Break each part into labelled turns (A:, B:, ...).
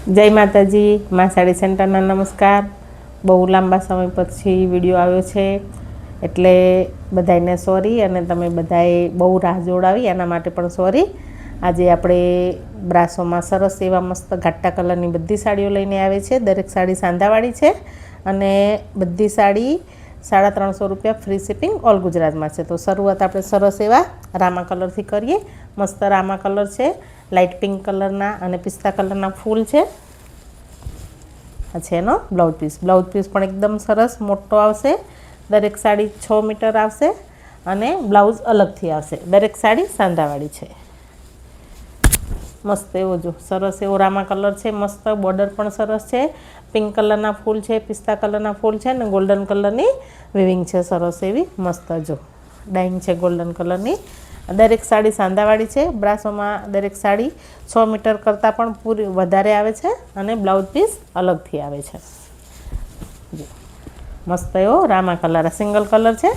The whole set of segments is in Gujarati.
A: जय माताजी मां साड़ी सेंटरना नमस्कार। बहु लांबा समय पछी विडियो आव्यो छे एटले बधाने सॉरी अने तमे बधाए बहु राह जोड़ावी एना माटे पण सॉरी। आजे आपणे ब्रासोमां सरस एवा मस्त घाटा कलरनी बधी साड़ीओ लईने आवे छे। दरेक साड़ी सांधावाड़ी छे अने बधी साड़ी 350 रुपया फ्री शिपिंग ऑल गुजरात में है। तो शुरुआत आपणे सरस एवा रामा कलर थी करीए। मस्त रामा कलर है, लाइट पिंक कलरना अने पिस्ता कलरना फूल है। आ छे एनो ब्लाउज पीस पण एकदम सरस मोटो आवशे। दरेक साड़ी 6 मीटर आवशे अने ब्लाउज अलग थी आवशे। दरेक साड़ी सांधावाड़ी है। मस्त एवो जो सरस एवो रामा कलर है। मस्त बॉर्डर पण सरस है। पिंक कलरना फूल है, पिस्ता कलरना फूल है ने गोल्डन कलरनी विविंग है सरस एवी। मस्त जो डाइंग है गोल्डन कलरनी। दरेक साड़ी सांधावाड़ी है। ब्रासोमां दरेक साड़ी 6 मीटर करता पण पूरी वधारे आवे छे अने ब्लाउज पीस अलग थी आवे छे। मस्त एवो रामा कलर सिंगल कलर है।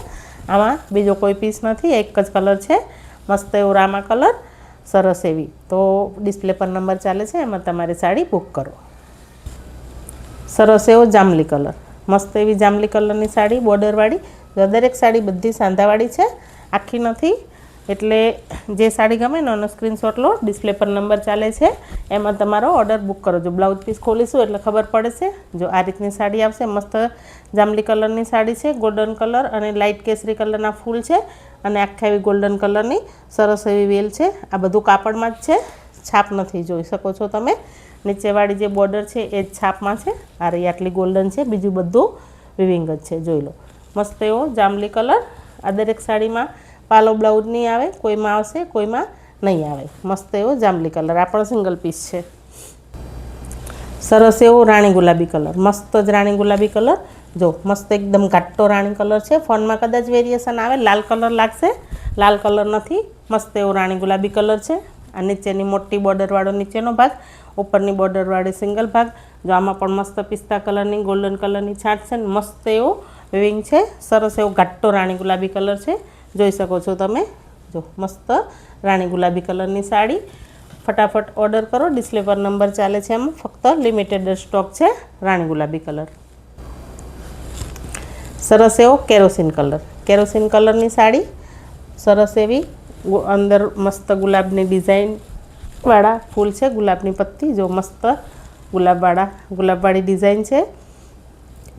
A: आमां बीजो कोई पीस नहीं, एक ज कलर है। मस्त एवो रामा कलर सरस एवी। तो डिस्प्ले पर नंबर चाले छे, एमां तमारे साड़ी बुक करो। सरस एवो जांबली कलर, मस्त एवी जांबली कलरनी साड़ी बॉर्डरवाड़ी। दरेक साड़ी बधी सांधावाड़ी है, आखी नहीं। एटले जे साड़ी गमे एनो स्क्रीनशॉट लो। डिस्प्ले पर नंबर चाले छे, एमां तमारो ऑर्डर बुक करो। जो ब्लाउज पीस खोलीशुं एटले खबर पड़े छे। जो आ रीतनी साड़ी आवशे। मस्त जांबली कलरनी साड़ी है। गोल्डन कलर अने लाइट केसरी कलरना फूल है अने आखा एवी गोल्डन कलरनी सरस एवी वेल है। आ बधुं कापड़मां ज छे, छाप नहीं, जोई शको छो तमे। नीचेवाड़ी जे बॉर्डर है ए छापमां छे। आ रही आटली गोल्डन है, बीजुं बधुं विविंग ज छे, जोई लो। मस्त एवो जांबली कलर। आ दरेक साड़ीमां पालो ब्लाउज नहीं आवे, कोई में आवशे कोई में नहीं आवे। मस्त एवो जांबली कलर। आ पण सिंगल पीस है। सरस एवो राणी गुलाबी कलर, मस्त ज राणी गुलाबी कलर। जो मस्त एकदम घाटो राणी कलर है। फोन में कदाच वेरिएशन आवे, लाल कलर लागशे, लाल कलर नहीं। मस्त एवो राणी गुलाबी कलर है। आ नीचेनी मोटी बॉर्डर वाळो नीचेनो भाग, उपरनी बॉर्डर वाळी सिंगल भाग। जो आमां पण मस्त पिस्ता कलरनी गोल्डन कलरनी छाट छे। मस्त एवो विविंग है। सरस एवो घाटो राणी गुलाबी कलर है, जोई शको छो तमे। जो मस्त राणी गुलाबी कलरनी साड़ी फटाफट ऑर्डर करो। डिस्प्ले पर नंबर चाले छे। एमां फक्त लिमिटेड स्टॉक है राणी गुलाबी कलर। सरस एवो केरोसीन कलर, केरोसीन कलरनी साड़ी सरस एवी। अंदर मस्त गुलाबनी डिजाइन वाला फूल है, गुलाबनी पत्ती। जो मस्त गुलाबवाड़ी डिजाइन है।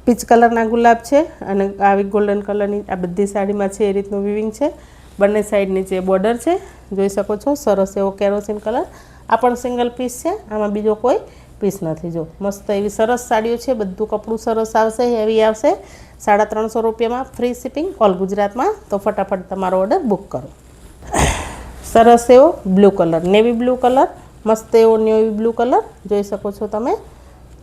A: पीच कलरना गुलाब है अने आवी गोल्डन कलरनी आ बधी साड़ीमां छे ए रीतनुं विविंग है। बंने साइड नीचे बॉर्डर है, जोई शको छो। सरस एवो केरोसीन कलर। आ पण सिंगल पीस है, आमां बीजो कोई पीस नहीं। जो मस्त एवी सरस साड़ीओ है। बधुं कपड़ुं सरस आवशे, हेवी आवशे। 350 रुपया में फ्री शिपिंग ऑल गुजरात में। तो फटाफट तमारो ऑर्डर बुक करो। सरस एवो blue colour, navy blue colour. मस्त एवो नेवी ब्लू कलर, जोई शको छो तमे।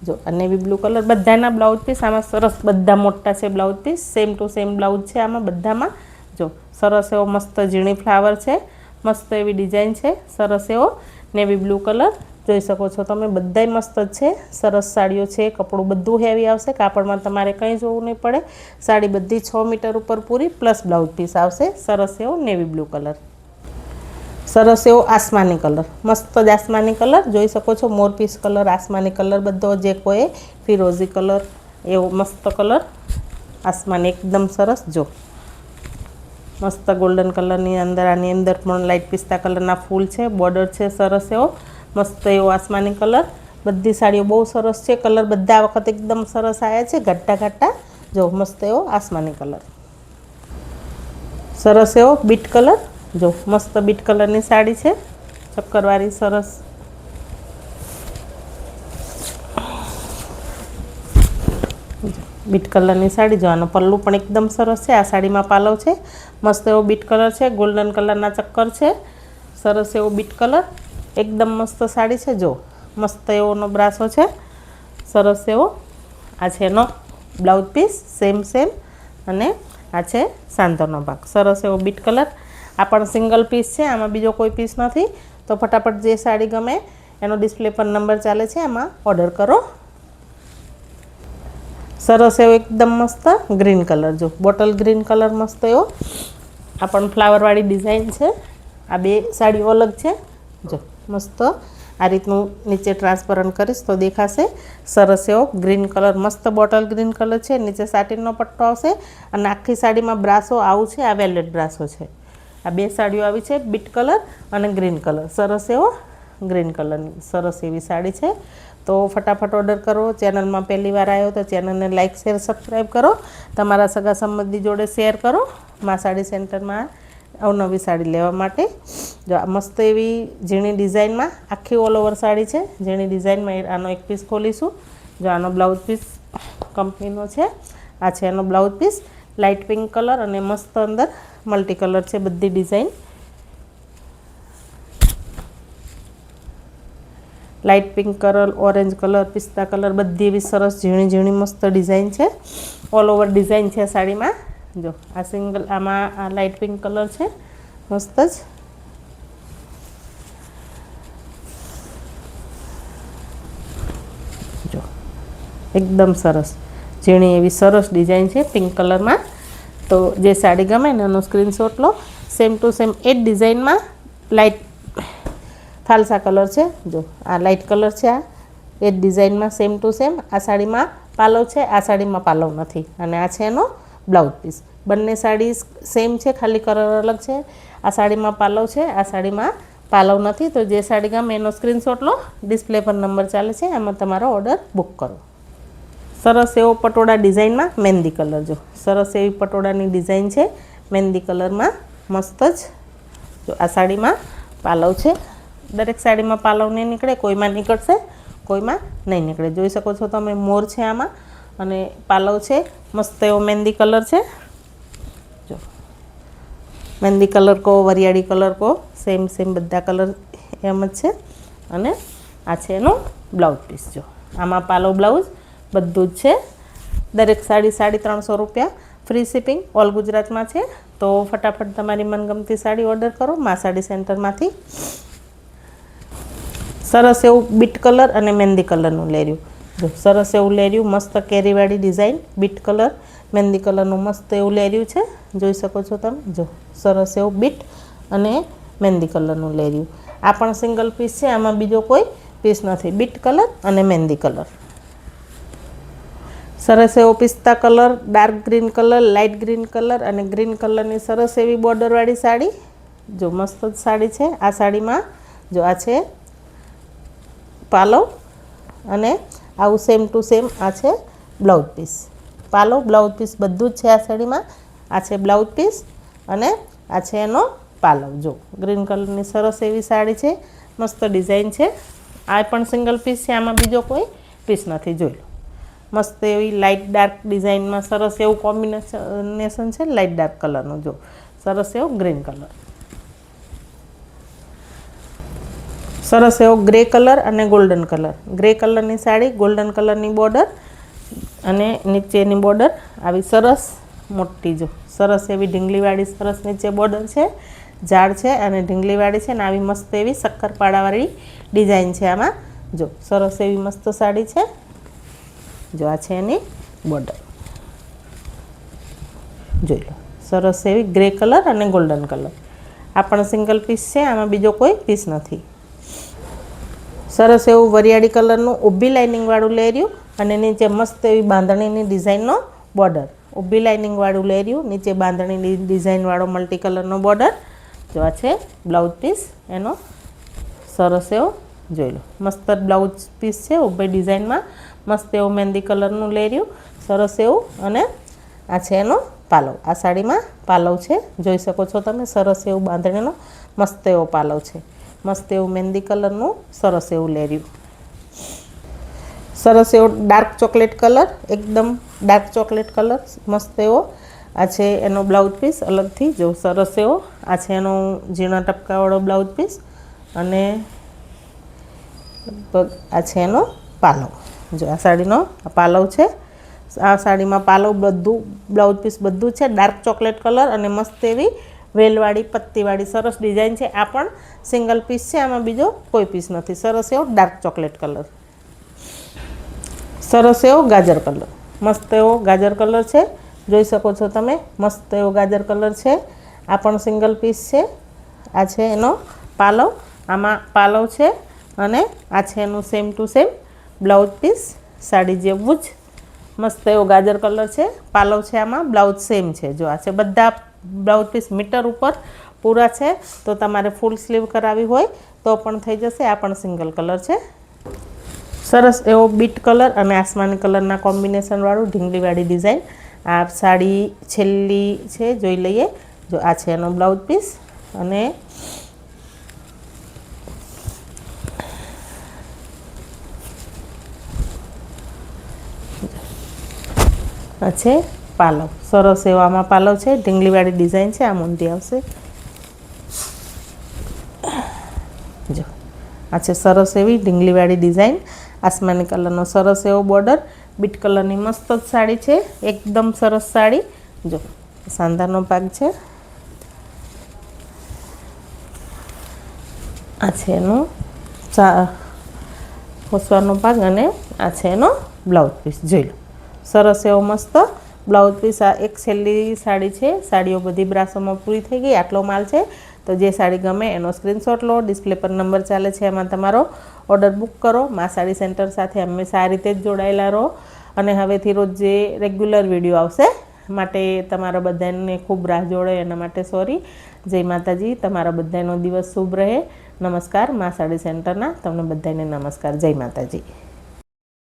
A: जो नेवी ब्लू कलर बधाना ब्लाउज पीस आमां सरस, बधा मोटा है blouse piece. Same to same blouse है आमां बधामां। जो सरस एवो मस्त झीणी फ्लावर है, मस्त एवी डिजाइन है। सरस एवो नेवी ब्लू कलर, जोई शको छो तमे। बधाय मस्त है। सरस साड़ीओ है। कपड़ुं बधुं हेवी आवशे, कापड़मां तमारे कंई जोवुं नहीं पड़े। साड़ी बधी 6 मीटर उपर पूरी प्लस ब्लाउज पीस आवशे। सरस एवो नेवी ब्लू कलर। सरस एवो आसमानी कलर, मस्त ज आसमानी कलर, जोई शको छो। मोर पीस कलर, आसमानी कलर बधो जे कोई फिरोजी कलर एवो मस्त कलर आसमानी एकदम सरस। जो मस्त गोल्डन कलरनी अंदर आनी अंदर पण लाइट पिस्ता कलरना फूल है, बॉर्डर है। सरस एवो मस्त एवो आसमानी कलर। बधी साड़ीओ बहु सरस है। कलर बधा वखत एकदम सरस आया है, घाटा घाटा। जो मस्त एवो आसमानी कलर। सरस एवो बीट कलर। जो मस्त बीट कलरनी साड़ी है, चक्करवाળી सरस। बीट कलरनी साड़ी। जो आनो पल्लू पण एकदम सरस है। आ साड़ी में पालव है। मस्त एवो बीट कलर है, गोल्डन कलरना चक्कर है। सरस एवो बीट कलर, एकदम मस्त साड़ी है। जो मस्त एवो ब्रासो है। सरस एवो आ छे एनो ब्लाउज पीस सेम सेम अने आ छे सांधोनो भाग। सरस एवो बीट कलर। आ पण सिंगल पीस है, आमां बीजो कोई पीस नहीं। तो फटाफट जे साड़ी गमे एनो डिस्प्ले पर नंबर चाले छे, आमां ऑर्डर करो। सरस एवो एकदम मस्त ग्रीन कलर। जो बोटल ग्रीन कलर मस्त एवो। आ पण फ्लावर वाली डिजाइन है। आ बे साड़ी अलग है। जो मस्त આ રીતનું નીચે ટ્રાન્સપરન્ટ કરીશ તો દેખાશે. સરસ એવો ગ્રીન કલર, મસ્ત બોટલ ગ્રીન કલર છે. નીચે સાટીનનો પટ્ટો આવશે અને આખી સાડીમાં બ્રાસો આવું છે. આ વેલ્વેટ બ્રાસો છે. આ બે સાડીઓ આવી છે, બીટ કલર અને ગ્રીન કલર. સરસ એવો ગ્રીન કલરની સરસ એવી સાડી છે. તો ફટાફટ ઓર્ડર કરો. ચેનલમાં પહેલી વાર આવ્યો તો ચેનલને લાઇક, શેર, સબસ્ક્રાઈબ કરો. તમારા સગા સંબંધી જોડે શેર કરો. મા સાડી સેન્ટરમાં અવનવી સાડી લેવા માટે. જો આ મસ્ત એવી ઝીણી ડિઝાઇનમાં આખી ઓલ ઓવર સાડી છે. ઝીણી ડિઝાઇનમાં આનો એક પીસ ખોલીશું. જો આનો બ્લાઉઝ પીસ કંપનીનો છે. આ છે એનો blouse piece. Light pink colour અને મસ્ત અંદર મલ્ટી કલર છે બધી design. Light pink colour, orange colour, પિસ્તા કલર બધી એવી સરસ ઝીણી ઝીણી મસ્ત ડિઝાઇન છે. ઓલ ઓવર ડિઝાઇન છે સાડીમાં. જો આ સિંગલ, આમાં આ લાઇટ પિંક કલર છે મસ્ત જ. જો એકદમ સરસ ઝીણી એવી સરસ ડિઝાઇન છે પિંક કલરમાં. તો જે સાડી ગમે ને એનો સ્ક્રીનશોટ લો. સેમ ટુ સેમ એ જ ડિઝાઇનમાં લાઇટ ફાલસા કલર છે. જો આ લાઇટ કલર છે. આ એ જ ડિઝાઇનમાં સેમ ટુ સેમ. આ સાડીમાં પાલવ છે, આ સાડીમાં પાલવ નથી. અને આ છે એનો બ્લાઉઝ પીસ. બંને સાડી સેમ છે, ખાલી કલર અલગ છે. આ સાડીમાં પાલવ છે, આ સાડીમાં પાલવ નથી. તો જે સાડી ગમે એનો સ્ક્રીનશોટ લો. ડિસ્પ્લે પર નંબર ચાલે છે, એમાં તમારો ઓર્ડર બુક કરો. સરસ એવો પટોળા ડિઝાઇનમાં મહેંદી કલર. જો સરસ એવી પટોળાની ડિઝાઇન છે મહેંદી કલરમાં મસ્ત જ. જો આ સાડીમાં પાલવ છે. દરેક સાડીમાં પાલવ નહીં નીકળે, કોઈમાં નીકળશે, કોઈમાં નહીં નીકળે. જોઈ શકો છો તમે, મોર છે આમાં અને પાલવ છે. મસ્ત એવો મહેંદી કલર છે. જો મહેંદી કલર કહો, વરિયાળી કલર કહો, સેમ સેમ બધા કલર એમ જ છે. અને આ છે એનો બ્લાઉઝ પીસ. જો આમાં પાલવ બ્લાઉઝ બધું જ છે. દરેક સાડી 350 રૂપિયા. ફ્રી શિપિંગ ઓલ ગુજરાતમાં છે. તો ફટાફટ તમારી મનગમતી સાડી ઓર્ડર કરો મા સાડી સેન્ટરમાંથી. સરસ એવું બીટ કલર અને મહેંદી કલરનું લેર્યું. જો સરસ એવું લેર્યું, મસ્ત કેરીવાળી ડિઝાઇન, બીટ કલર મહેંદી કલરનું મસ્ત એવું લેર્યું છે. જોઈ શકો છો તમે. જો સરસ એવું બીટ અને મહેંદી કલરનું લેર્યું. આ પણ સિંગલ પીસ છે, આમાં બીજો કોઈ પીસ નથી. બીટ કલર અને મહેંદી કલર. સરસ એવો પિસ્તા colour, dark green colour, light green colour અને ગ્રીન કલરની સરસ એવી બોર્ડરવાળી સાડી. જો મસ્ત જ સાડી છે. આ સાડીમાં જો આ છે પાલવ અને આવું સેમ ટુ સેમ આ છે બ્લાઉઝ પીસ. પાલવ, બ્લાઉઝ પીસ બધું જ છે આ સાડીમાં. આ છે બ્લાઉઝ પીસ અને આ છે એનો પાલવ. જો ગ્રીન કલરની સરસ એવી સાડી છે, મસ્ત ડિઝાઇન છે. આ પણ સિંગલ પીસ છે, આમાં બીજો કોઈ પીસ નથી. જોઈ લો, મસ્ત એવી લાઇટ ડાર્ક ડિઝાઇનમાં સરસ એવું કોમ્બિનેશન છે લાઇટ ડાર્ક કલરનું. જો સરસ એવો ગ્રીન કલર, સરસ એવો ગ્રે કલર અને ગોલ્ડન કલર. ગ્રે કલરની સાડી, ગોલ્ડન કલરની બોર્ડર અને નીચેની બોર્ડર આવી સરસ મોટી. જો સરસ એવી ઢીંગલીવાળી સરસ નીચે બોર્ડર છે, ઝાડ છે અને ઢીંગલીવાળી છે. ને આવી મસ્ત એવી શક્કરપાડાવાળી ડિઝાઇન છે આમાં. જો સરસ એવી મસ્ત સાડી છે. જો આ છે એની બોર્ડર. જોઈ લો, સરસ એવી ગ્રે કલર અને ગોલ્ડન કલર. આ પણ સિંગલ પીસ છે, આમાં બીજો કોઈ પીસ નથી. સરસ એવું વરિયાળી કલરનું ઊભી લાઇનિંગવાળું લેર્યું અને નીચે મસ્ત એવી બાંધણીની ડિઝાઇનનો બોર્ડર. ઊભી લાઇનિંગવાળું લેર્યું, નીચે બાંધણીની ડિઝાઇનવાળો મલ્ટી કલરનો બોર્ડર. જો આ છે બ્લાઉઝ પીસ એનો. સરસ એવો જોઈ લો, મસ્ત બ્લાઉઝ પીસ છે ઊભી ડિઝાઇનમાં. મસ્ત એવું મહેંદી કલરનું લેર્યું, સરસ એવું. અને આ છે એનો પાલવ. આ સાડીમાં પાલવ છે, જોઈ શકો છો તમે. સરસ એવું બાંધણીનો મસ્ત એવો પાલવ છે. મસ્ત એવું મહેંદી કલરનું સરસ એવું લેર્યું. સરસ એવો ડાર્ક ચોકલેટ કલર, એકદમ ડાર્ક ચોકલેટ કલર મસ્ત એવો. આ છે એનો બ્લાઉઝ પીસ અલગથી. જો સરસ એવો. આ છે એનો ઝીણા ટપકાવાળો બ્લાઉઝ પીસ અને આ છે એનો પાલવ. જો આ સાડીનો આ પાલવ છે. આ સાડીમાં પાલવ બધું, બ્લાઉઝ પીસ બધું છે ડાર્ક ચોકલેટ કલર અને મસ્ત એવી વેલવાળી પત્તીવાળી સરસ ડિઝાઇન છે. આ પણ સિંગલ પીસ છે, આમાં બીજો કોઈ પીસ નથી. સરસ એવો ડાર્ક ચોકલેટ કલર, સરસ એવો ગાજર કલર, મસ્ત એવો ગાજર કલર છે. જોઈ શકો છો તમે, મસ્ત એવો ગાજર કલર છે. આ પણ સિંગલ પીસ છે. આ છે એનો પાલવ. આમાં પાલવ છે અને આ છે એનું same to same blouse piece sari જેવું જ મસ્ત એવો ગાજર કલર છે, પાલવ છે, આમાં બ્લાઉઝ સેમ છે। જો આ છે બધા બ્લાઉઝ પીસ મીટર ઉપર પૂરા છે, તો તમારે ફૂલ સ્લીવ કરાવી હોય તો પણ થઈ જશે। આ પણ સિંગલ કલર છે, સરસ એવો બીટ કલર અને આસમાની કલરના કોમ્બિનેશનવાળું ઢીંગલીવાળી ડિઝાઇન। આ સાડી છેલ્લી છે, જોઈ લઈએ। જો આ છે એનો બ્લાઉઝ પીસ અને આ છે પાલવ, સરસ એવો આમાં પાલવ છે, ઢીંગલીવાળી ડિઝાઇન છે, આ મોંધી આવશે। જો આ છે સરસ એવી ઢીંગલીવાળી ડિઝાઇન, આસમાની કલરનો સરસ એવો બોર્ડર, બીટ કલરની મસ્ત જ સાડી છે, એકદમ સરસ સાડી। જો સાંધાનો ભાગ છે, આ છે એનો હોસવાનો ભાગ અને આ છે એનો બ્લાઉઝ પીસ। જોઈ લો સરસ એવો મસ્ત બ્લાઉઝ પીસ। આ એક છેલ્લી સાડી છે, સાડીઓ બધી બ્રાસોમાં પૂરી થઈ ગઈ, આટલો માલ છે। તો જે સાડી ગમે એનો સ્ક્રીનશોટ લો, ડિસ્પ્લે પર નંબર ચાલે છે એમાં તમારો ઓર્ડર બુક કરો। મા સાડી સેન્ટર સાથે હંમેશા આ રીતે જ જોડાયેલા રહો અને હવેથી રોજ જે રેગ્યુલર વિડીયો આવશે માટે તમારા બધાને ખૂબ રાહ જોડે એના માટે સોરી। જય માતાજી, તમારા બધાનો દિવસ શુભ રહે। નમસ્કાર, મા સાડી સેન્ટરના તમને બધાને નમસ્કાર, જય માતાજી।